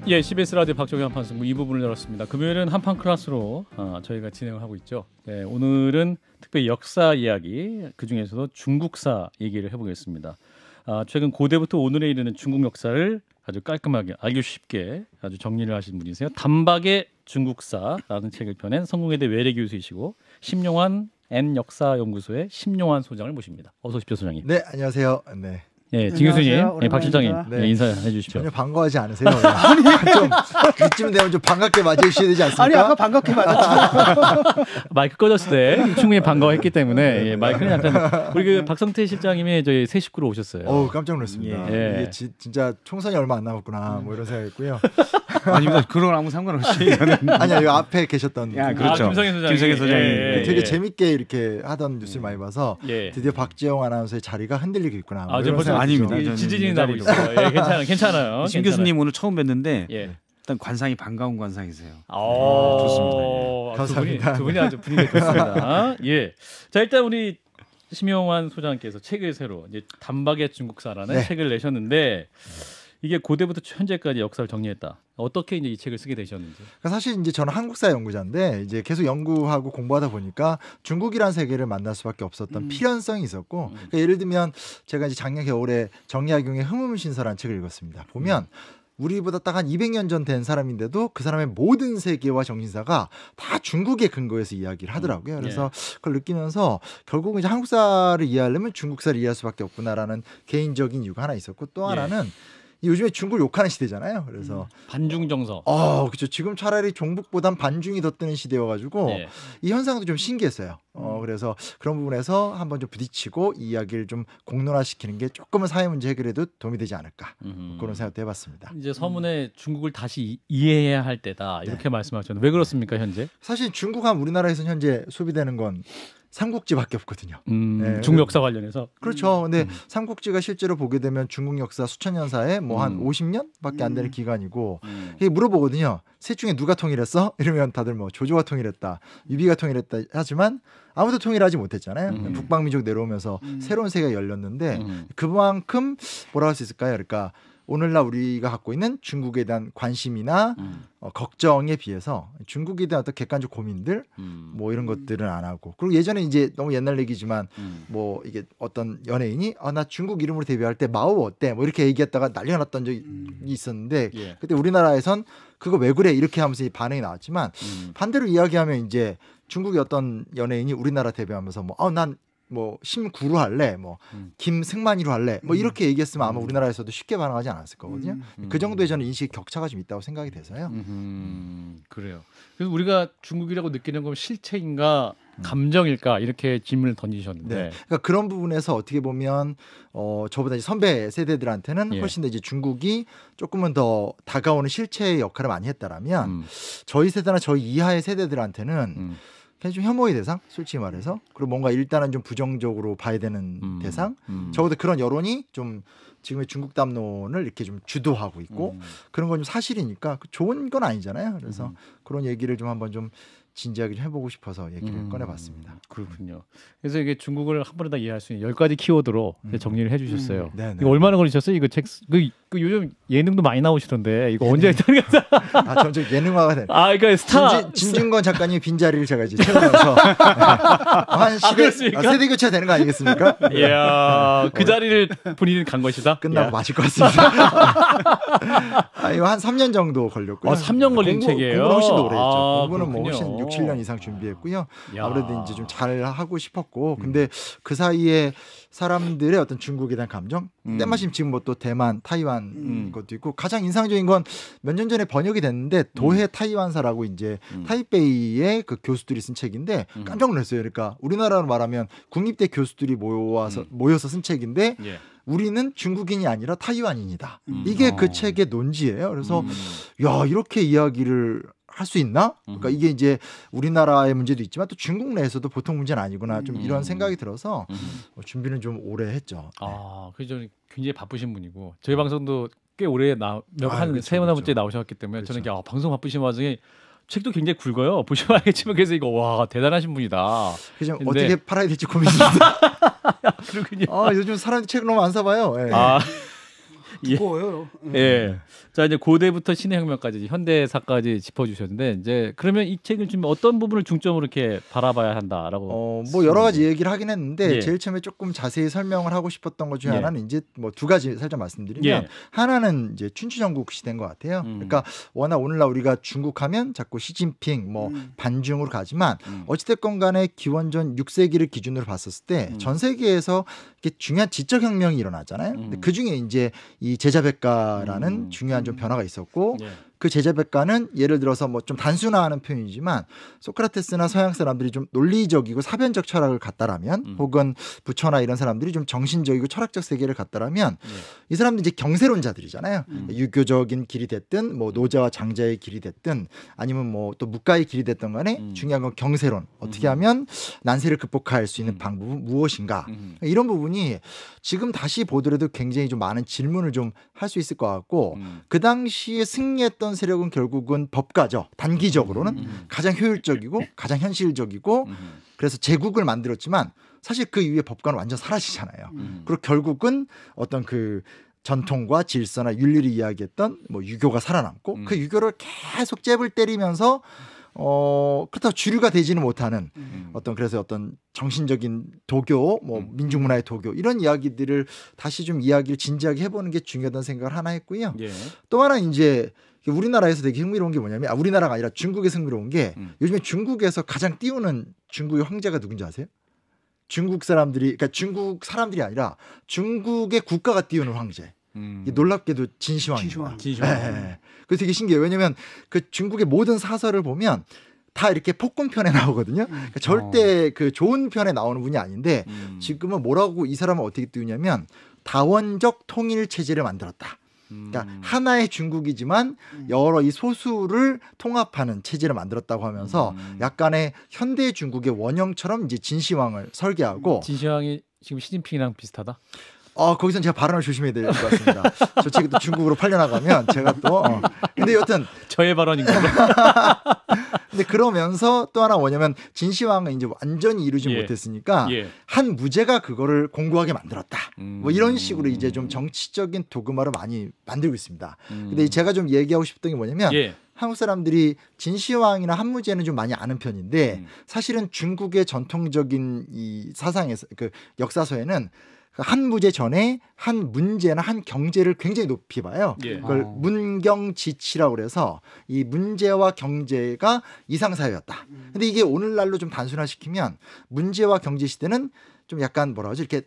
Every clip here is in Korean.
예, CBS 라디오 박정희 한판 승부 2부분을 열었습니다. 금요일은 한판 클래스로 저희가 진행을 하고 있죠. 네, 오늘은 특별히 역사 이야기, 그중에서도 중국사 얘기를 해보겠습니다. 최근 고대부터 오늘에 이르는 중국 역사를 아주 깔끔하게 알기 쉽게 아주 정리를 하신 분이세요. 단박의 중국사라는 책을 펴낸 성공회대 외래 교수이시고 심용환 N역사연구소의 심용환 소장을 모십니다. 어서 오십시오, 소장님. 네, 안녕하세요. 네. 예, 진 교수님, 예, 박 실장님, 네. 예, 인사해 주십시오. 전혀 반가워하지 않으세요? 좀 이쯤 되면 좀 반갑게 맞이해 주셔야 되지 않습니까? 아니 아까 반갑게 맞았죠. 마이크 꺼졌을 때 충분히 반가워했기 때문에 예, 마이크는 약간 우리 그 박성태 실장님이 저희 새 식구로 오셨어요. 깜짝 놀랐습니다. 예. 이게 진짜 총선이 얼마 안 남았구나 뭐 이런 생각했고요. 아닙니다. 그런 아무 상관없이. 아니요, 이 앞에 계셨던 야, 그렇죠. 김성현 소장님. 예, 되게 예. 재밌게 이렇게 하던 뉴스를 많이 봐서 예. 드디어 박지영 아나운서의 자리가 흔들리고 있구나. 뭐 저 이런 벌써 생각이 아닙니다. 들죠. 저는 지진이 이 나고 자리로. 있어요. 예, 괜찮아요. 신 교수님 오늘 처음 뵀는데 예. 일단 관상이 반가운 관상이세요. 좋습니다. 예. 감사합니다. 두 분이 아주 분위기가 좋습니다. 예. 자, 일단 우리 심용환 소장께서 책을 새로 이제 단박의 중국사라는 네. 책을 내셨는데 이게 고대부터 현재까지 역사를 정리했다. 어떻게 이제 이 책을 쓰게 되셨는지. 그러니까 사실 이제 저는 한국사 연구자인데 이제 계속 연구하고 공부하다 보니까 중국이란 세계를 만날 수밖에 없었던 필연성이 있었고 그러니까 예를 들면 제가 이제 작년 겨울에 정약용의 흥음신서라는 책을 읽었습니다. 보면 우리보다 딱 한 200년 전 된 사람인데도 그 사람의 모든 세계와 정신사가 다 중국의 근거에서 이야기를 하더라고요. 그래서 그걸 느끼면서 결국은 이제 한국사를 이해하려면 중국사를 이해할 수밖에 없구나라는 개인적인 이유가 하나 있었고 또 하나는 요즘에 중국을 욕하는 시대잖아요. 그래서 반중정서. 그렇죠. 지금 차라리 종북보단 반중이 더 뜨는 시대여가지고 이 현상도 좀 신기했어요. 그래서 그런 부분에서 한번 좀 부딪히고 이 이야기를 좀 공론화시키는 게 조금은 사회 문제 해결에도 도움이 되지 않을까 그런 생각도 해봤습니다. 이제 서문에 중국을 다시 이해해야 할 때다 이렇게 말씀하셨는데 왜 그렇습니까 현재? 사실 중국하면 우리나라에서는 현재 소비되는 건 삼국지밖에 없거든요. 네. 중국 역사 관련해서. 그렇죠. 근데 삼국지가 실제로 보게 되면 중국 역사 수천 년사에 뭐 한 50년밖에 안 되는 기간이고 이게 물어보거든요. 셋 중에 누가 통일했어? 이러면 다들 뭐 조조가 통일했다, 유비가 통일했다 하지만 아무도 통일하지 못했잖아요. 북방민족 내려오면서 새로운 세계가 열렸는데 그만큼 뭐라 할 수 있을까요? 그러니까 오늘날 우리가 갖고 있는 중국에 대한 관심이나 걱정에 비해서 중국에 대한 어떤 객관적 고민들 뭐 이런 것들은 안 하고 그리고 예전에 이제 너무 옛날 얘기지만 뭐 이게 어떤 연예인이 나 중국 이름으로 데뷔할 때 마오 어때? 뭐 이렇게 얘기했다가 난리가 났던 적이 있었는데 그때 우리나라에선 그거 왜 그래? 이렇게 하면서 반응이 나왔지만 반대로 이야기하면 이제 중국의 어떤 연예인이 우리나라 데뷔하면서 난 뭐 심구루 할래, 뭐 김승만이로 할래, 뭐 이렇게 얘기했으면 아마 우리나라에서도 쉽게 반응하지 않았을 거거든요. 그 정도의 저는 인식 격차가 좀 있다고 생각이 돼서요. 그래요. 그래서 우리가 중국이라고 느끼는 건 실체인가 감정일까 이렇게 질문을 던지셨는데, 그러니까 그런 부분에서 어떻게 보면 저보다 이제 선배 세대들한테는 훨씬 더 이제 중국이 조금은 더 다가오는 실체의 역할을 많이 했다라면 저희 세대나 저희 이하의 세대들한테는 그냥 좀 혐오의 대상, 솔직히 말해서. 그리고 뭔가 일단은 좀 부정적으로 봐야 되는 대상. 적어도 그런 여론이 좀 지금의 중국 담론을 이렇게 좀 주도하고 있고 그런 건 좀 사실이니까 좋은 건 아니잖아요. 그래서 그런 얘기를 좀 한번 좀 진지하게 좀 해보고 싶어서 얘기를 꺼내봤습니다. 그렇군요. 그래서 이게 중국을 한 번에 다 이해할 수 있는 10가지 키워드로 정리를 해주셨어요. 이거 네. 얼마나 걸리셨어요? 이거 책, 그 요즘 예능도 많이 나오시던데 이거 언제 했다는 거야? 점점 예능화가 되네. 그러니까 스타 진중권 작가님 빈자리를 제가 이제 채우면서 한 세대 교체가 되는 거 아니겠습니까? 이야, 그 자리를 본인은 간 것이다. 끝나고 마실 것 같습니다. 이거 한 3년 정도 걸렸고요. 3년 걸린 책이에요. 공부는 훨씬 더 오래 했죠. 공부는 뭐 그렇군요. 훨씬 6, 7년 이상 준비했고요. 야. 아무래도 이제 좀 잘 하고 싶었고 근데 그 사이에 사람들의 어떤 중국에 대한 감정 때마침 지금 뭐 또 대만, 타이완 것도 있고 가장 인상적인 건 몇 년 전에 번역이 됐는데 도해 타이완사라고 이제 타이베이의 그 교수들이 쓴 책인데 깜짝 놀랐어요. 그러니까 우리나라로 말하면 국립대 교수들이 모여서 쓴 책인데 우리는 중국인이 아니라 타이완인이다. 이게 그 책의 논지예요. 그래서 야 이렇게 이야기를 할 수 있나? 그러니까 이게 이제 우리나라의 문제도 있지만 또 중국 내에서도 보통 문제는 아니구나. 좀 이런 생각이 들어서 준비는 좀 오래 했죠. 그래서 저는 굉장히 바쁘신 분이고 저희 방송도 꽤 오래 한 세나 번째 나오셨기 때문에 저는 방송 바쁘신 와중에 책도 굉장히 굵어요. 보시면 알겠지만 그래서 이거 와 대단하신 분이다. 그래서 어떻게 팔아야 될지 고민입니다. 그렇군요. 요즘 사람들이 책을 너무 안 사봐요. 두꺼워요. 예. 자 이제 고대부터 신해혁명까지 현대사까지 짚어주셨는데 이제 그러면 이 책을 좀 어떤 부분을 중점으로 이렇게 바라봐야 한다라고. 뭐 여러 가지 얘기를 하긴 했는데 예. 제일 처음에 조금 자세히 설명을 하고 싶었던 것 중에 예. 하나는 이제 뭐 두 가지 살짝 말씀드리면 예. 하나는 이제 춘추전국 시대인 것 같아요. 그러니까 워낙 오늘날 우리가 중국하면 자꾸 시진핑 뭐 반중으로 가지만 어찌됐건 간에 기원전 6세기를 기준으로 봤었을 때 전 세계에서 이렇게 중요한 지적 혁명이 일어나잖아요. 근데 그 중에 이제 이 제자백가라는 중요한 좀 변화가 있었고 예. 그 제자백가는 예를 들어서 뭐 좀 단순화하는 표현이지만 소크라테스나 서양 사람들이 좀 논리적이고 사변적 철학을 갖다라면 혹은 부처나 이런 사람들이 좀 정신적이고 철학적 세계를 갖다라면 이 사람들이 이제 경세론자들이잖아요. 유교적인 길이 됐든 뭐 노자와 장자의 길이 됐든 아니면 뭐 또 묵가의 길이 됐든 간에 중요한 건 경세론. 어떻게 하면 난세를 극복할 수 있는 방법은 무엇인가. 이런 부분이 지금 다시 보더라도 굉장히 좀 많은 질문을 좀 할 수 있을 것 같고 그 당시에 승리했던 세력은 결국은 법가죠. 단기적으로는 가장 효율적이고 가장 현실적이고 그래서 제국을 만들었지만 사실 그 이후에 법가는 완전 사라지잖아요. 그리고 결국은 어떤 그 전통과 질서나 윤리를 이야기했던 뭐 유교가 살아남고 그 유교를 계속 잽을 때리면서 그렇다고 주류가 되지는 못하는 어떤 그래서 어떤 정신적인 도교, 뭐 민중문화의 도교 이런 이야기들을 다시 좀 이야기를 진지하게 해보는 게 중요하다는 생각을 하나 했고요. 예. 또 하나 이제 우리나라에서 되게 흥미로운 게 뭐냐면 우리나라가 아니라 중국에서 흥미로운 게 요즘에 중국에서 가장 띄우는 중국의 황제가 누군지 아세요? 중국 사람들이 그러니까 중국 사람들이 아니라 중국의 국가가 띄우는 황제. 이게 놀랍게도 진시황입니다. 진시황. 네. 그래서 되게 신기해요. 왜냐하면 그 중국의 모든 사설을 보면 다 이렇게 폭군편에 나오거든요. 그러니까 절대 그 좋은 편에 나오는 분이 아닌데 지금은 뭐라고 이 사람은 어떻게 띄우냐면 다원적 통일 체제를 만들었다. 그러니까 하나의 중국이지만 여러 이 소수를 통합하는 체제를 만들었다고 하면서 약간의 현대 중국의 원형처럼 이제 진시황을 설계하고 진시황이 지금 시진핑이랑 비슷하다. 거기선 제가 발언을 조심해야 될 것 같습니다. 저 책이 또 중국으로 팔려나가면 제가 또 근데 여튼 저의 발언인 거죠. 근데 그러면서 또 하나 뭐냐면 진시황은 이제 완전히 이루지 예. 못했으니까 예. 한 무제가 그거를 공고하게 만들었다. 뭐 이런 식으로 이제 좀 정치적인 도그마를 많이 만들고 있습니다. 근데 제가 좀 얘기하고 싶었던 게 뭐냐면 예. 한국 사람들이 진시황이나 한무제는 좀 많이 아는 편인데 사실은 중국의 전통적인 이 사상에서 그 역사서에는 한 무제 전에 한 문제나 한 경제를 굉장히 높이 봐요. 예. 그걸 문경지치라고 그래서 이 문제와 경제가 이상사회였다. 근데 이게 오늘날로 좀 단순화시키면 문제와 경제 시대는 좀 약간 뭐라 하죠? 이렇게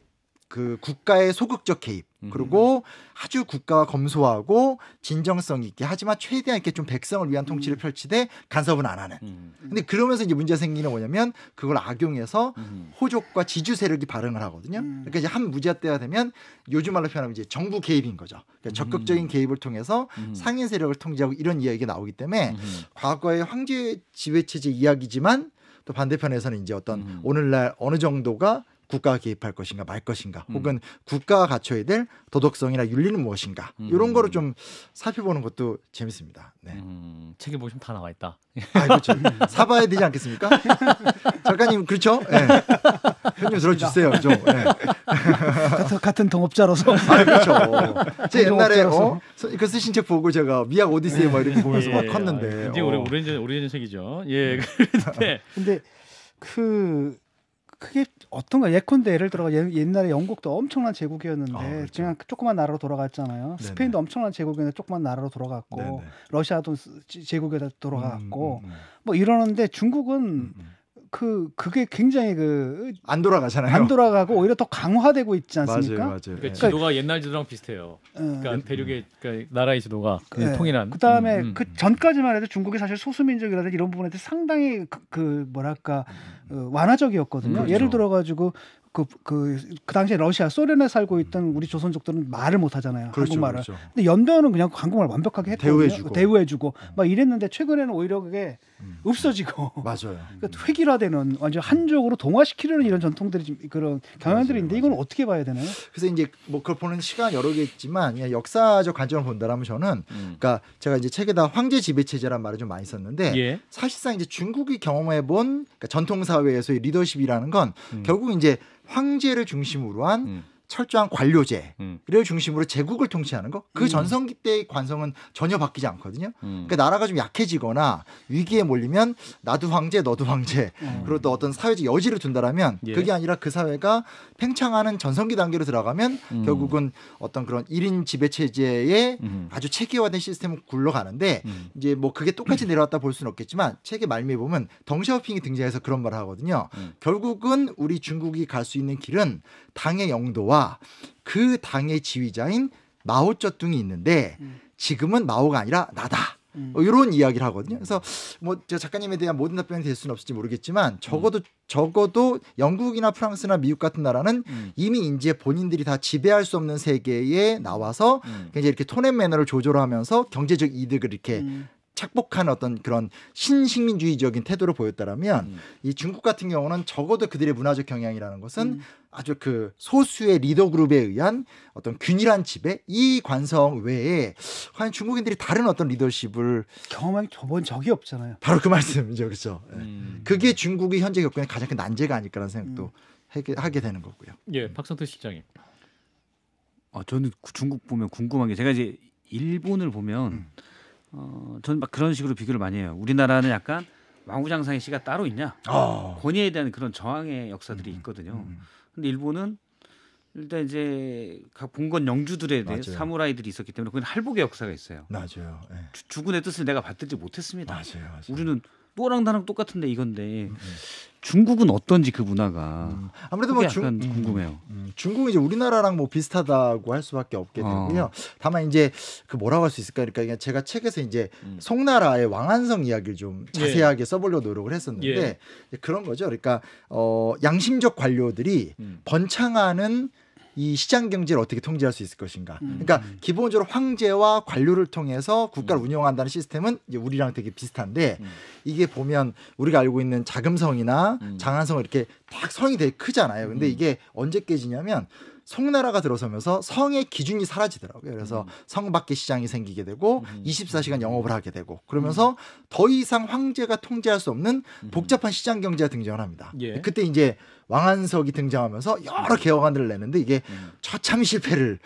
그 국가의 소극적 개입 그리고 아주 국가와 검소하고 진정성 있게 하지만 최대한 이렇게 좀 백성을 위한 통치를 펼치되 간섭은 안 하는. 근데 그러면서 이제 문제가 생기는 뭐냐면 그걸 악용해서 호족과 지주 세력이 발흥을 하거든요. 그러니까 이제 한 무제가 때가 되면 요즘 말로 표현하면 이제 정부 개입인 거죠. 그러니까 적극적인 개입을 통해서 상인 세력을 통제하고 이런 이야기가 나오기 때문에 과거의 황제 지배 체제 이야기지만 또 반대편에서는 이제 어떤 오늘날 어느 정도가 국가가 개입할 것인가 말 것인가 혹은 국가가 갖춰야 될 도덕성이나 윤리는 무엇인가 이런 거를 좀 살펴보는 것도 재밌습니다. 네. 책에 보시면 다 나와 있다. 그렇죠. 사봐야 되지 않겠습니까? 작가님 그렇죠? 네. 편좀 들어주세요. 좀. 네. 같은 동업자로서. 그렇죠. 제 옛날에 그 쓰신 책 보고 제가 미학 오디세이 뭐 이런 거 보면서 막 컸는데. 굉장히 오래전 책이죠. 예. 근데 그게 어떤가 예컨대 예를 들어 옛날에 영국도 엄청난 제국이었는데 그렇죠. 그냥 조그만 나라로 돌아갔잖아요. 네네. 스페인도 엄청난 제국이었는데 조그만 나라로 돌아갔고 네네. 러시아도 제국에다 돌아갔고 뭐 이러는데 중국은 그게 굉장히 안 돌아가잖아요. 안 돌아가고 오히려 더 강화되고 있지 않습니까? 맞아요. 그러니까 지도가 옛날 지도랑 비슷해요. 그러니까 대륙의 그러니까 나라의 지도가 통일한. 그다음에 그 전까지만 해도 중국이 사실 소수민족이라든지 이런 부분에 대해서 상당히 뭐랄까 완화적이었거든요. 그렇죠. 예를 들어 가지고 그 당시에 러시아, 소련에 살고 있던 우리 조선족들은 말을 못 하잖아요. 그렇죠, 한국말을. 그렇죠. 근데 연변은 그냥 한국말 완벽하게 했거든요. 대우해주고. 막 이랬는데 최근에는 오히려 그게 없어지고 맞아요. 그러니까 획일화되는 완전 한족으로 동화시키려는 이런 전통들이 좀 그런 경향들이 있는데 이건 어떻게 봐야 되나요? 그래서 이제 뭐 그걸 보는 시간 여러 개 있지만 그냥 역사적 관점을 본다라면 저는 그러니까 제가 이제 책에다 황제 지배 체제란 말을 좀 많이 썼는데 예. 사실상 이제 중국이 경험해본 그러니까 전통 사회에서의 리더십이라는 건 결국 이제 황제를 중심으로 한 철저한 관료제를 중심으로 제국을 통치하는 거. 그 전성기 때의 관성은 전혀 바뀌지 않거든요. 그러니까 나라가 좀 약해지거나 위기에 몰리면 나도 황제 너도 황제 그리고 또 어떤 사회적 여지를 둔다라면 예. 그게 아니라 그 사회가 팽창하는 전성기 단계로 들어가면 결국은 어떤 그런 1인 지배 체제의 아주 체계화된 시스템을 굴러가는데 이제 뭐 그게 똑같이 내려왔다 볼 수는 없겠지만 책의 말미에 보면 덩샤오핑이 등장해서 그런 말을 하거든요. 결국은 우리 중국이 갈 수 있는 길은 당의 영도와 그 당의 지휘자인 마오쩌둥이 있는데 지금은 마오가 아니라 나다. 이런 이야기를 하거든요. 그래서 뭐 저 작가님에 대한 모든 답변이 될 수는 없을지 모르겠지만 적어도 영국이나 프랑스나 미국 같은 나라는 이미 이제 본인들이 다 지배할 수 없는 세계에 나와서 굉장히 이렇게 톤 앤 매너를 조절하면서 경제적 이득을 이렇게 착복한 어떤 그런 신식민주의적인 태도를 보였다라면 이 중국 같은 경우는 적어도 그들의 문화적 경향이라는 것은 아주 그 소수의 리더 그룹에 의한 어떤 균일한 지배 이 관성 외에 과연 중국인들이 다른 어떤 리더십을 경험한 저번 적이 없잖아요. 바로 그 말씀이죠, 그렇죠. 그게 중국이 현재 겪고 있는 가장 큰 난제가 아닐까라는 생각도 하게 되는 거고요. 예, 박성태 실장님. 저는 중국 보면 궁금한 게 제가 이제 일본을 보면 저는 막 그런 식으로 비교를 많이 해요. 우리나라는 약간 왕후장상의 시가 따로 있냐? 권위에 대한 그런 저항의 역사들이 있거든요. 근데 일본은 일단 이제 각 봉건 영주들에 대해 맞아요. 사무라이들이 있었기 때문에 그건 할복의 역사가 있어요. 맞아요. 네. 주군의 뜻을 내가 받들지 못했습니다. 맞아요. 우리는 또랑 나랑 똑같은데 이건데 중국은 어떤지 그 문화가 아무래도 그게 뭐 약간 궁금해요. 중국은 이제 우리나라랑 뭐 비슷하다고 할 수밖에 없게 되고요. 다만 이제 그 뭐라고 할 수 있을까? 그러니까 제가 책에서 이제 송나라의 왕안성 이야기를 좀 자세하게 써보려고 노력을 했었는데 그런 거죠. 그러니까 양심적 관료들이 번창하는 이 시장 경제를 어떻게 통제할 수 있을 것인가. 그러니까 기본적으로 황제와 관료를 통해서 국가를 운영한다는 시스템은 이제 우리랑 되게 비슷한데 이게 보면 우리가 알고 있는 자금성이나 장안성은 이렇게 딱 성이 되게 크잖아요. 근데 이게 언제 깨지냐면 송나라가 들어서면서 성의 기준이 사라지더라고요. 그래서 성 밖에 시장이 생기게 되고 24시간 영업을 하게 되고 그러면서 더 이상 황제가 통제할 수 없는 복잡한 시장 경제가 등장을 합니다. 예. 그때 이제 왕안석이 등장하면서 여러 개혁안들을 내는데 이게 처참히 실패를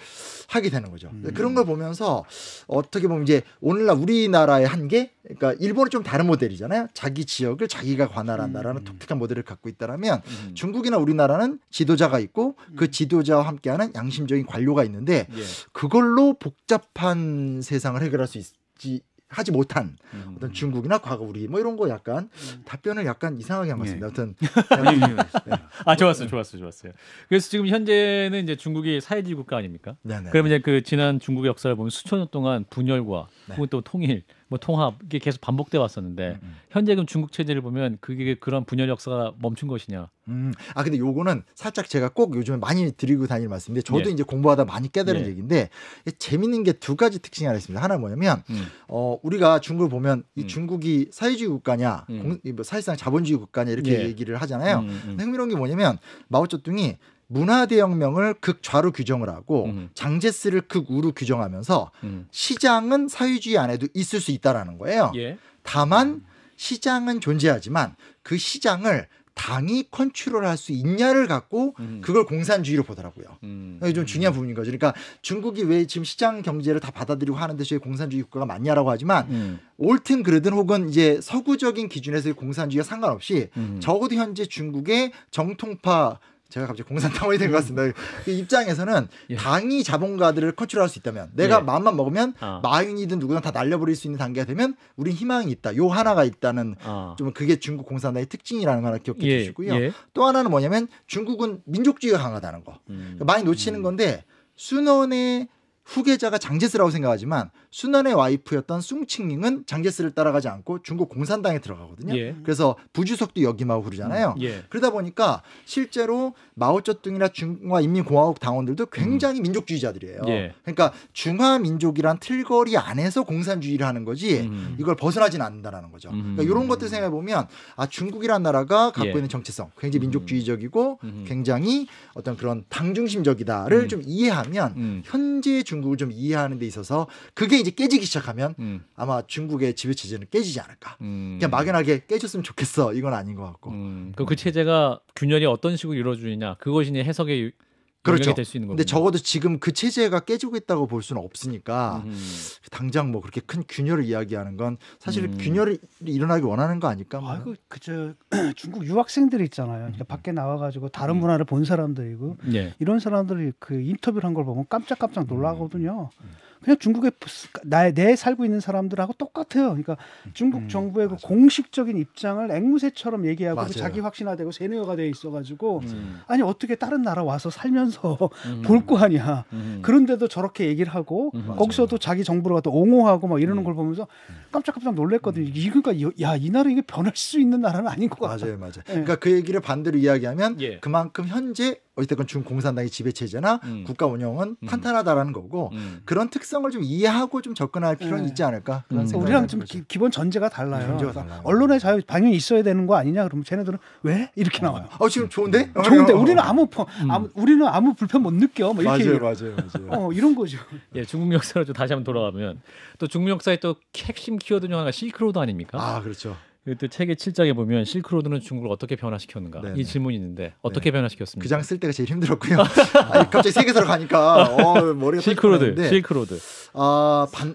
하게 되는 거죠. 그런 걸 보면서 어떻게 보면 이제 오늘날 우리나라의 한계, 그러니까 일본은 좀 다른 모델이잖아요. 자기 지역을 자기가 관할한다라는 독특한 모델을 갖고 있다라면 중국이나 우리나라는 지도자가 있고 그 지도자와 함께하는 양심적인 관료가 있는데 그걸로 복잡한 세상을 해결할 수 있지. 하지 못한 어떤 중국이나 과거 우리 뭐 이런 거 약간 답변을 약간 이상하게 한 것 같습니다. 아무튼 좋았어요. 그래서 지금 현재는 이제 중국이 사회주의 국가 아닙니까? 네네. 그러면 이제 그 지난 중국의 역사를 보면 수천 년 동안 분열과 혹은 또 통일, 뭐 통합 이게 계속 반복돼 왔었는데 현재 그 중국 체제를 보면 그게 그런 분열 역사가 멈춘 것이냐? 근데 요거는 살짝 제가 꼭 요즘에 많이 드리고 다니는 말씀인데 저도 이제 공부하다 많이 깨달은 얘기인데 재밌는 게 두 가지 특징이 하나 있습니다. 하나 뭐냐면 우리가 중국을 보면 이 중국이 사회주의 국가냐, 사실상 자본주의 국가냐 이렇게 얘기를 하잖아요. 흥미로운 게 뭐냐면 마오쩌둥이 문화대혁명을 극좌로 규정을 하고 장제스를 극우로 규정하면서 시장은 사회주의 안에도 있을 수 있다라는 거예요. 다만 시장은 존재하지만 그 시장을 당이 컨트롤할 수 있냐를 갖고 그걸 공산주의로 보더라고요. 이게 좀 중요한 부분인 거죠. 그러니까 중국이 왜 지금 시장 경제를 다 받아들이고 하는데 저희 공산주의 국가가 맞냐라고 하지만 옳든 그르든 혹은 이제 서구적인 기준에서의 공산주의와 상관없이 적어도 현재 중국의 정통파 제가 갑자기 공산당원이 된 것 같습니다. 그 입장에서는 당이 자본가들을 컨트롤할 수 있다면 내가 마음만 먹으면 마윈이든 누구든 다 날려버릴 수 있는 단계가 되면 우린 희망이 있다. 요 하나가 있다는 좀 그게 중국 공산당의 특징이라는 거 하나 기억해 주시고요. 또 하나는 뭐냐면 중국은 민족주의가 강하다는 거. 많이 놓치는 건데 순원의 후계자가 장제스라고 생각하지만 순원의 와이프였던 숭칭링은 장제스를 따라가지 않고 중국 공산당에 들어가거든요. 그래서 부주석도 역임하고 그러잖아요. 그러다 보니까 실제로 마오쩌둥이나 중화인민공화국 당원들도 굉장히 민족주의자들이에요. 그러니까 중화민족이란 틀거리 안에서 공산주의를 하는 거지 이걸 벗어나지는 않는다라는 거죠. 그러니까 이런 것들 생각해 보면 중국이란 나라가 갖고 있는 정체성 굉장히 민족주의적이고 굉장히 어떤 그런 당중심적이다를 좀 이해하면 현재 중국을 좀 이해하는 데 있어서 그게 이제 깨지기 시작하면 아마 중국의 지배체제는 깨지지 않을까. 그냥 막연하게 깨졌으면 좋겠어. 이건 아닌 것 같고. 그 체제가 균열이 어떤 식으로 이루어지느냐 그것이 이제 해석의 그렇죠. 영향이 될 수 있는 거군요. 근데 적어도 지금 그 체제가 깨지고 있다고 볼 수는 없으니까 당장 뭐 그렇게 큰 균열을 이야기하는 건 사실 균열이 일어나기 원하는 거 아닐까? 뭐. 아이고 그저 중국 유학생들이 있잖아요. 그러니까 밖에 나와가지고 다른 문화를 본 사람들이고 예. 이런 사람들이 그 인터뷰를 한 걸 보면 깜짝깜짝 놀라거든요. 그냥 중국에 내 살고 있는 사람들하고 똑같아요. 그러니까 중국 정부의 그 공식적인 입장을 앵무새처럼 얘기하고 맞아요. 자기 확신화되고 세뇌화가 돼 있어가지고 아니 어떻게 다른 나라 와서 살면서 볼 거 아니야. 그런데도 저렇게 얘기를 하고 거기서도 자기 정부를 갖다 옹호하고 막 이러는 걸 보면서 깜짝깜짝 놀랐거든요. 그러니까 이 나라 이게 변할 수 있는 나라는 아닌 것 같아. 맞아요. 그러니까 그 얘기를 반대로 이야기하면 예. 그만큼 현재 어쨌든 중국 공산당의 지배 체제나 국가 운영은 탄탄하다라는 거고 그런 특성을 좀 이해하고 좀 접근할 필요는 있지 않을까 그런 생각이 우리랑 좀 거죠. 기본 전제가 달라요. 전제가 그러니까 달라요. 언론의 자유 당연히 있어야 되는 거 아니냐? 그러면 쟤네들은 왜 이렇게 나와요? 지금 좋은데? 좋은데 우리는 우리는 아무 불편 못 느껴. 뭐 이렇게 맞아요. 이런 거죠. 예, 중국 역사로 좀 다시 한번 돌아가면 또 중국 역사의 또 핵심 키워드 중 하나가 실크로드 아닙니까? 그렇죠. 또 책의 7장에 보면 실크로드는 중국을 어떻게 변화시켰는가 네네. 이 질문이 있는데 어떻게 변화시켰습니까? 그 장 쓸 때가 제일 힘들었고요. 갑자기 세계사로 가니까 머리가 실크로드.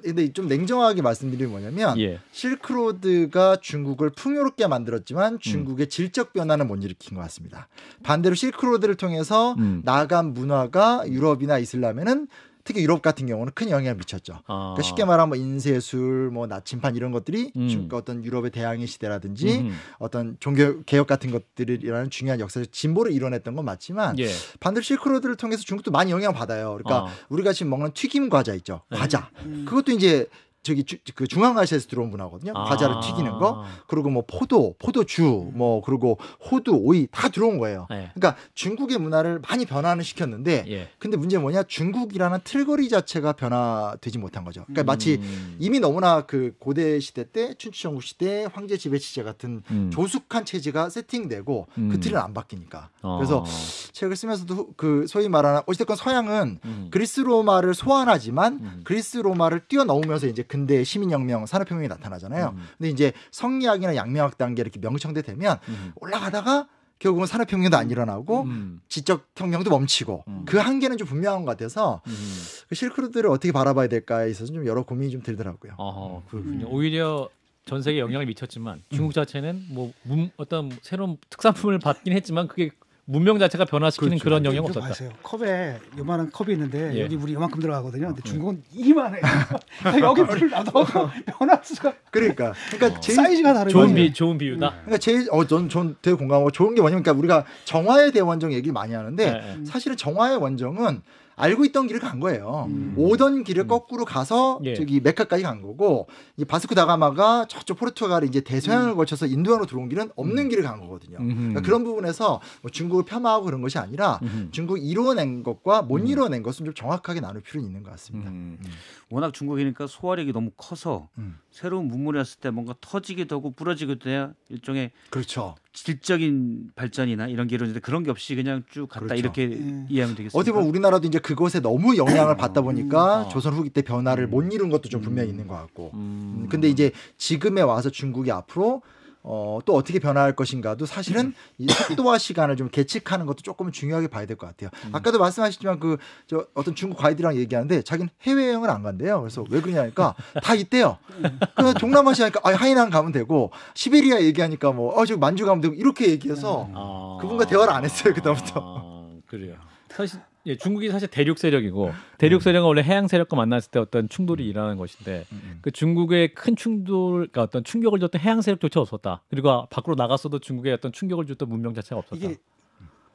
근데 좀 냉정하게 말씀드리면 뭐냐면 예. 실크로드가 중국을 풍요롭게 만들었지만 중국의 질적 변화는 못 일으킨 것 같습니다. 반대로 실크로드를 통해서 나아간 문화가 유럽이나 이슬람에는 특히 유럽 같은 경우는 큰 영향을 미쳤죠. 그러니까 쉽게 말하면 뭐 인쇄술, 뭐 나침판 이런 것들이 어떤 유럽의 대항해 시대라든지 어떤 종교 개혁 같은 것들이라는 중요한 역사적 진보를 이뤄냈던 건 맞지만 예. 반대로 실크로드를 통해서 중국도 많이 영향을 받아요. 그러니까 우리가 지금 먹는 튀김 과자 있죠. 과자. 그것도 이제 그 중앙아시아에서 들어온 문화거든요. 과자를 튀기는 거. 그리고 뭐 포도주, 뭐 그리고 호두, 오이 다 들어온 거예요. 네. 그러니까 중국의 문화를 많이 변화는 시켰는데 예. 근데 문제는 뭐냐? 중국이라는 틀거리 자체가 변화되지 못한 거죠. 그러니까 마치 이미 너무나 그 고대 시대 때 춘추 전국 시대 황제 지배 체제 같은 조숙한 체제가 세팅되고 그 틀은 안 바뀌니까. 그래서 책을 쓰면서도 그 소위 말하는 어쨌든 서양은 그리스 로마를 소환하지만 그리스 로마를 뛰어넘으면서 이제 근대 시민혁명, 산업혁명이 나타나잖아요. 근데 이제 성리학이나 양명학 단계 이렇게 명청대 되면 올라가다가 결국은 산업혁명도 안 일어나고 지적혁명도 멈추고 그 한계는 좀 분명한 것 같아서 그 실크로드를 어떻게 바라봐야 될까에 있어서 좀 여러 고민이 좀 들더라고요. 그렇군요. 오히려 전 세계에 영향을 미쳤지만 중국 자체는 뭐 어떤 새로운 특산품을 받긴 했지만 그게 문명 자체가 변화시키는 그런 영향은 없었다. 아세요? 컵에 요만한 컵이 있는데 예. 여기 물이 요만큼 들어가거든요. 근데 중국은 이만해. 여기 물을 놔둬도 변할 수가. 그러니까 제일 사이즈가 다르죠. 좋은 비유다. 그러니까 제일 전 되게 공감하고 좋은 게 뭐냐면 그러니까 우리가 정화의 대원정 얘기를 많이 하는데 사실은 정화의 원정은 알고 있던 길을 간 거예요. 오던 길을 거꾸로 가서 예. 저기 메카까지 간 거고 이 바스코 다가마가 저쪽 포르투갈이 이제 대서양을 거쳐서 인도양으로 들어온 길은 없는 길을 간 거거든요. 그러니까 그런 부분에서 뭐 중국을 폄하하고 그런 것이 아니라 중국이 이뤄낸 것과 못 이뤄낸 것은 좀 정확하게 나눌 필요는 있는 것 같습니다. 워낙 중국이니까 소화력이 너무 커서 새로운 문물이 왔을 때 뭔가 터지기도 하고 부러지기도 해야 일종의 그렇죠. 질적인 발전이나 이런 게 이루어지는데 그런 게 없이 그냥 쭉 갔다 그렇죠. 이렇게 이해하면 되겠습니다. 어디 보면 우리나라도 이제 그것에 너무 영향을 받다 보니까 조선 후기 때 변화를 못 이룬 것도 좀 분명히 있는 것 같고. 근데 이제 지금에 와서 중국이 앞으로 또 어떻게 변화할 것인가도 사실은 이 속도와 시간을 좀 계측하는 것도 조금 중요하게 봐야 될 것 같아요. 아까도 말씀하셨지만 저 어떤 중국 가이드랑 얘기하는데 자기는 해외여행을 안 간대요. 그래서 왜 그러냐니까 다 있대요. 그래서 동남아시아니까 하이난 가면 되고 시베리아 얘기하니까 저 만주 가면 되고 이렇게 얘기해서 그분과 대화를 안 했어요. 그다음부터. 그래요. 사실 중국이 사실 대륙 세력이고 대륙 세력은 원래 해양 세력과 만났을 때 어떤 충돌이 일어나는 것인데 그 중국의 큰 충돌, 그러니까 어떤 충격을 줬던 해양 세력조차 없었다. 그리고 밖으로 나갔어도 중국에 어떤 충격을 줬던 문명 자체가 없었다. 이게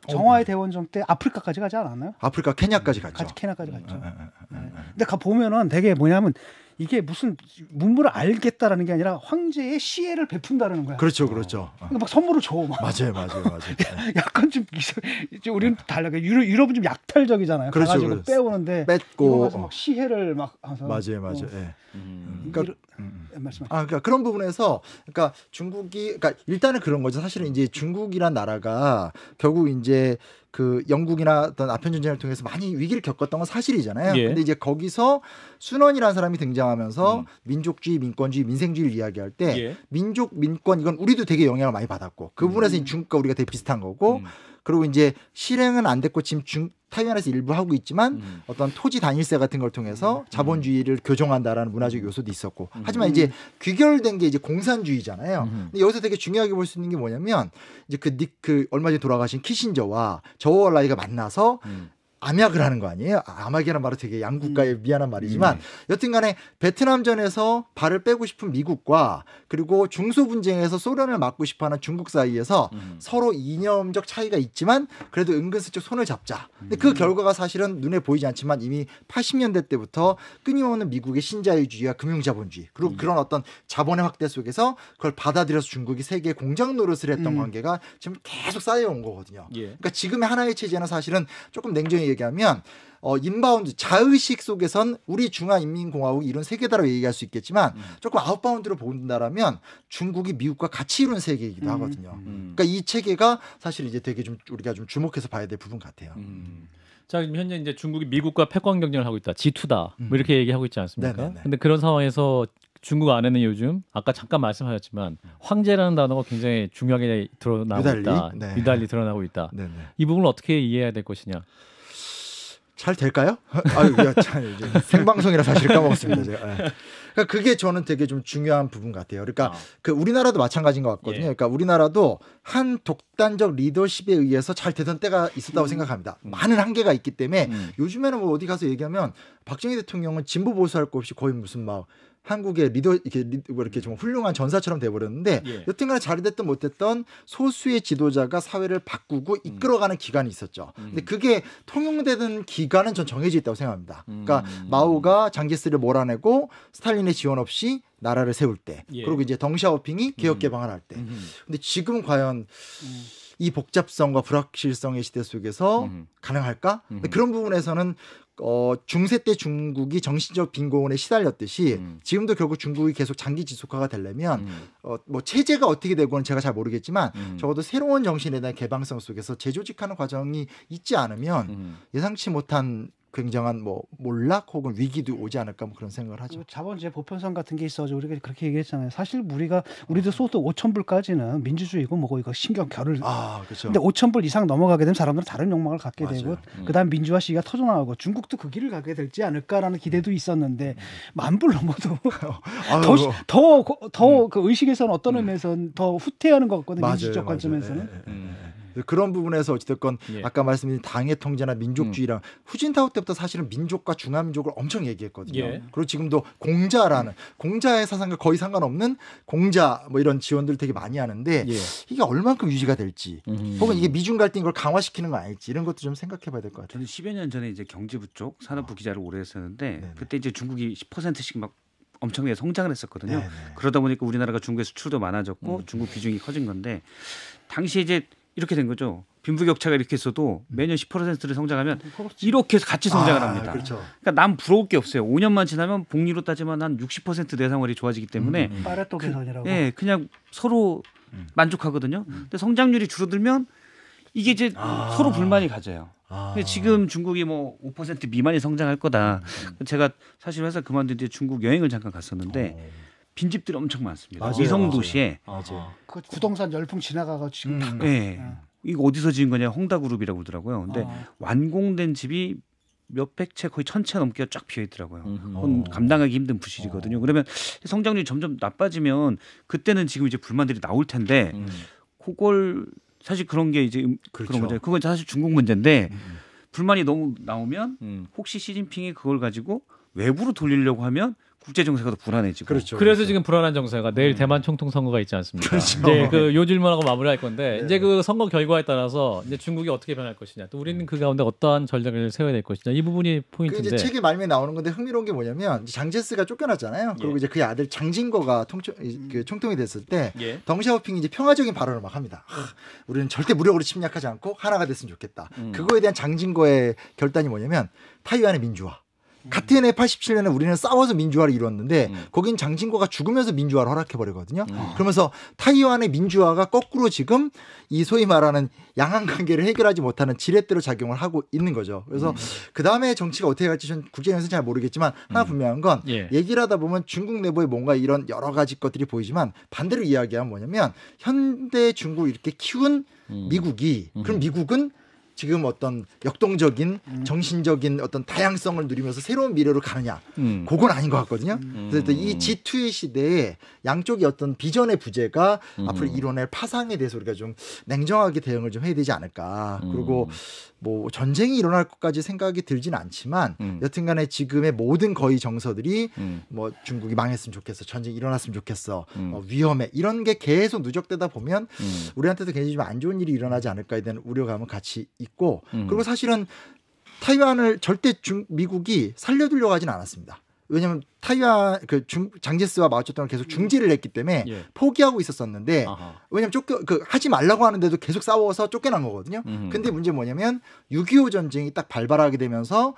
정화의 대원정 때 아프리카까지 가지 않았나요? 아프리카 케냐까지 갔죠. 케냐까지 갔죠. 근데 가 보면은 되게 뭐냐면 이게 무슨 문물을 알겠다라는 게 아니라 황제의 시혜를 베푼다라는 거야. 그렇죠. 그러니까 막 선물을 줘. 막. 맞아요. 약간 좀 우리는 달라. 유럽은 좀 약탈적이잖아요. 그렇죠, 가가지고 그렇죠. 빼오는데 뺐고 이거 막 시혜를 막 하서. 맞아요. 예. 그러니까 말씀하세요. 그러니까 그런 부분에서 그러니까 중국이 그러니까 일단은 그런 거죠. 사실은 이제 중국이란 나라가 결국 이제 그 영국이나 어떤 아편 전쟁을 통해서 많이 위기를 겪었던 건 사실이잖아요. 예. 근데 이제 거기서 순원이라는 사람이 등장하면서 민족주의, 민권주의, 민생주의를 이야기할 때 민족, 민권 이건 우리도 되게 영향을 많이 받았고 그 부분에서 중국과 우리가 되게 비슷한 거고 그리고 이제 실행은 안 됐고 지금 타이완에서 일부 하고 있지만 어떤 토지 단일세 같은 걸 통해서 자본주의를 교정한다라는 문화적 요소도 있었고 하지만 이제 귀결된 게 이제 공산주의잖아요. 근데 여기서 되게 중요하게 볼 수 있는 게 뭐냐면 이제 그 얼마 전에 돌아가신 키신저와 저우얼라이가 만나서 암약을 하는 거 아니에요? 암약이라는 말은 되게 양국가에 미안한 말이지만 여튼간에 베트남전에서 발을 빼고 싶은 미국과 그리고 중소분쟁에서 소련을 막고 싶어하는 중국 사이에서 서로 이념적 차이가 있지만 그래도 은근슬쩍 손을 잡자. 근데 그 결과가 사실은 눈에 보이지 않지만 이미 80년대 때부터 끊임없는 미국의 신자유주의와 금융자본주의 그리고 그런 어떤 자본의 확대 속에서 그걸 받아들여서 중국이 세계 공장 노릇을 했던 관계가 지금 계속 쌓여온 거거든요. 그러니까 지금의 하나의 체제는 사실은 조금 냉정히 얘기하면 인바운드 자의식 속에선 우리 중화인민공화국이 이룬 세계다라고 얘기할 수 있겠지만 조금 아웃바운드로 본다라면 중국이 미국과 같이 이룬 세계이기도 하거든요. 그러니까 이 체계가 사실 이제 되게 좀 우리가 좀 주목해서 봐야 될 부분 같아요. 자, 지금 현재 이제 중국이 미국과 패권 경쟁을 하고 있다. G2다. 뭐 이렇게 얘기하고 있지 않습니까? 네네네. 근데 그런 상황에서 중국 안에는 요즘 아까 잠깐 말씀하셨지만 황제라는 단어가 굉장히 중요하게 드러나고 유달리? 있다. 네. 유달리 드러나고 있다. 네네. 이 부분을 어떻게 이해해야 될 것이냐? 잘 될까요? 아유, 참 이제 생방송이라 사실 까먹었습니다. 제가. 네. 그러니까 그게 저는 되게 좀 중요한 부분 같아요. 그러니까 그 우리나라도 마찬가지인 것 같거든요. 그러니까 우리나라도 한 독단적 리더십에 의해서 잘 되던 때가 있었다고 생각합니다. 많은 한계가 있기 때문에 요즘에는 뭐 어디 가서 얘기하면 박정희 대통령은 진보 보수할 거 없이 거의 무슨 막 한국의 리더 이렇게 좀 훌륭한 전사처럼 돼버렸는데 여튼간에 잘이 됐든 못됐든 소수의 지도자가 사회를 바꾸고 이끌어가는 기간이 있었죠. 근데 그게 통용되는 기간은 전 정해져 있다고 생각합니다. 그러니까 마오가 장제스를 몰아내고 스탈린의 지원 없이 나라를 세울 때, 그리고 이제 덩샤오핑이 개혁 개방을 할 때. 근데 지금 과연 이 복잡성과 불확실성의 시대 속에서 가능할까? 근데 그런 부분에서는 중세 때 중국이 정신적 빈곤에 시달렸듯이 지금도 결국 중국이 계속 장기 지속화가 되려면 뭐 체제가 어떻게 되고는 제가 잘 모르겠지만 적어도 새로운 정신에 대한 개방성 속에서 재조직하는 과정이 있지 않으면 예상치 못한 굉장한 뭐 몰락 혹은 위기도 오지 않을까 뭐 그런 생각을 하죠. 자본주의 보편성 같은 게 있어서 우리가 그렇게 얘기했잖아요. 사실 우리도 소득 5,000불까지는 민주주의고 뭐고 이거 신경 결을. 그렇죠. 근데 5,000불 이상 넘어가게 되면 사람들은 다른 욕망을 갖게 맞아요. 되고 그다음 민주화 시기가 터져나오고 중국도 그 길을 가게 될지 않을까라는 기대도 있었는데 10,000불 넘어도 더 그 의식에서는 어떤 의미에서는 더 후퇴하는 것 같거든요. 민주적 관점에서는. 그런 부분에서 어찌됐건 아까 말씀드린 당의 통제나 민족주의랑 후진타오 때부터 사실은 민족과 중화민족을 엄청 얘기했거든요. 그리고 지금도 공자의 사상과 거의 상관없는 공자 뭐 이런 지원들 되게 많이 하는데 이게 얼만큼 유지가 될지 혹은 이게 미중 갈등 걸 강화시키는 거 아닐지 이런 것도 좀 생각해봐야 될 것 같아요. 저는 10여 년 전에 이제 경제부 쪽 산업부 기자를 오래 했었는데 그때 이제 중국이 10%씩 막 엄청나게 성장을 했었거든요. 그러다 보니까 우리나라가 중국의 수출도 많아졌고 중국 비중이 커진 건데 당시에 이제 이렇게 된 거죠. 빈부격차가 이렇게 있어도 매년 10%를 성장하면 이렇게 같이 성장을 합니다. 그렇죠. 그러니까 남 부러울 게 없어요. 5년만 지나면 복리로 따지면 한 60% 내상월이 좋아지기 때문에 파레토 계산이라고. 그냥 서로 만족하거든요. 근데 성장률이 줄어들면 이게 이제 서로 불만이 가져요. 근데 지금 중국이 뭐 5% 미만이 성장할 거다. 제가 사실 회사 그만둔 뒤에 중국 여행을 잠깐 갔었는데 빈집들이 엄청 많습니다. 맞아요, 위성 맞아요. 도시에 그 부동산 열풍 지나가고 지금 이거 어디서 지은 거냐 홍다그룹이라고 그러더라고요. 근데 완공된 집이 몇백 채 거의 1,000채 넘게 쫙 비어 있더라고요. 그건 감당하기 힘든 부실이거든요. 그러면 성장률이 점점 나빠지면 그때는 지금 이제 불만들이 나올 텐데 그걸 사실 그런 게 이제 그런 거죠. 그건 사실 중국 문제인데 불만이 너무 나오면 혹시 시진핑이 그걸 가지고 외부로 돌리려고 하면 국제 정세가 더 불안해지고. 그렇죠. 그래서 지금 불안한 정세가 내일 대만 총통 선거가 있지 않습니까? 이제 그 요 질문하고 마무리할 건데 이제 그 선거 결과에 따라서 이제 중국이 어떻게 변할 것이냐, 또 우리는 그 가운데 어떠한 전략을 세워야 될 것이냐, 이 부분이 포인트인데. 그 이제 책의 말미에 나오는 건데 흥미로운 게 뭐냐면 장제스가 쫓겨났잖아요. 그리고 이제 그의 아들 장진거가 총통이 됐을 때 덩샤오핑이 이제 평화적인 발언을 막 합니다. 우리는 절대 무력으로 침략하지 않고 하나가 됐으면 좋겠다. 그거에 대한 장진거의 결단이 뭐냐면 타이완의 민주화. 같은 해 87년에 우리는 싸워서 민주화를 이뤘는데 거긴 장진거가 죽으면서 민주화를 허락해버리거든요. 그러면서 타이완의 민주화가 거꾸로 지금 이 소위 말하는 양안 관계를 해결하지 못하는 지렛대로 작용을 하고 있는 거죠. 그래서 그 다음에 정치가 어떻게 갈지 전 국제정에서는 잘 모르겠지만 하나 분명한 건 얘기를 하다 보면 중국 내부에 뭔가 이런 여러 가지 것들이 보이지만 반대로 이야기하면 뭐냐면 현대 중국을 이렇게 키운 미국이 그럼 미국은 지금 어떤 역동적인 정신적인 어떤 다양성을 누리면서 새로운 미래로 가느냐 그건 아닌 것 같거든요. 그래서 이 G2의 시대에 양쪽의 어떤 비전의 부재가 앞으로 이뤄낼 파상에 대해서 우리가 좀 냉정하게 대응을 좀 해야 되지 않을까. 그리고 뭐 전쟁이 일어날 것까지 생각이 들지는 않지만 여튼간에 지금의 모든 거의 정서들이 뭐 중국이 망했으면 좋겠어, 전쟁이 일어났으면 좋겠어, 위험해 이런 게 계속 누적되다 보면 우리한테도 굉장히 좀 안 좋은 일이 일어나지 않을까에 대한 우려감은 같이 있고 그리고 사실은 타이완을 절대 미국이 살려두려고 하진 않았습니다. 왜냐하면 타이완 장제스와 마오쩌둥을 계속 중지를 했기 때문에 포기하고 있었었는데 왜냐하면 하지 말라고 하는데도 계속 싸워서 쫓겨난 거거든요. 근데 문제 뭐냐면 6.25 전쟁이 딱 발발하게 되면서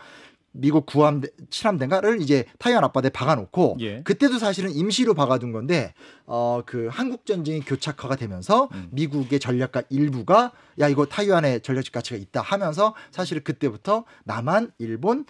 미국 7함대를 이제 타이완 앞바다에 박아놓고 그때도 사실은 임시로 박아둔 건데 그 한국 전쟁이 교착화가 되면서 미국의 전략가 일부가 야 이거 타이완의 전략적 가치가 있다 하면서 사실은 그때부터 남한, 일본,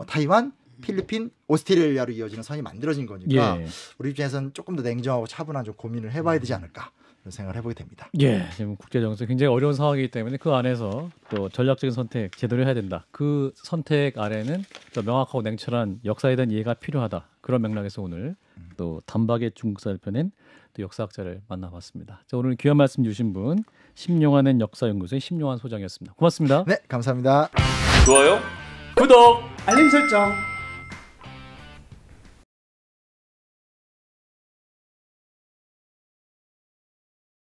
타이완, 필리핀, 오스트레일리아로 이어지는 선이 만들어진 거니까 우리 입장에서는 조금 더 냉정하고 차분한 좀 고민을 해봐야 되지 않을까 그런 생각을 해보게 됩니다. 지금 국제 정세 굉장히 어려운 상황이기 때문에 그 안에서 또 전략적인 선택 제대로 해야 된다. 그 선택 아래는 또 명확하고 냉철한 역사에 대한 이해가 필요하다. 그런 맥락에서 오늘 또 단박에 중국사를 펴낸 또 역사학자를 만나봤습니다. 자, 오늘 귀한 말씀 주신 분 심용환의 역사연구소의 심용환 소장이었습니다. 고맙습니다. 네, 감사합니다. 좋아요, 구독, 알림 설정.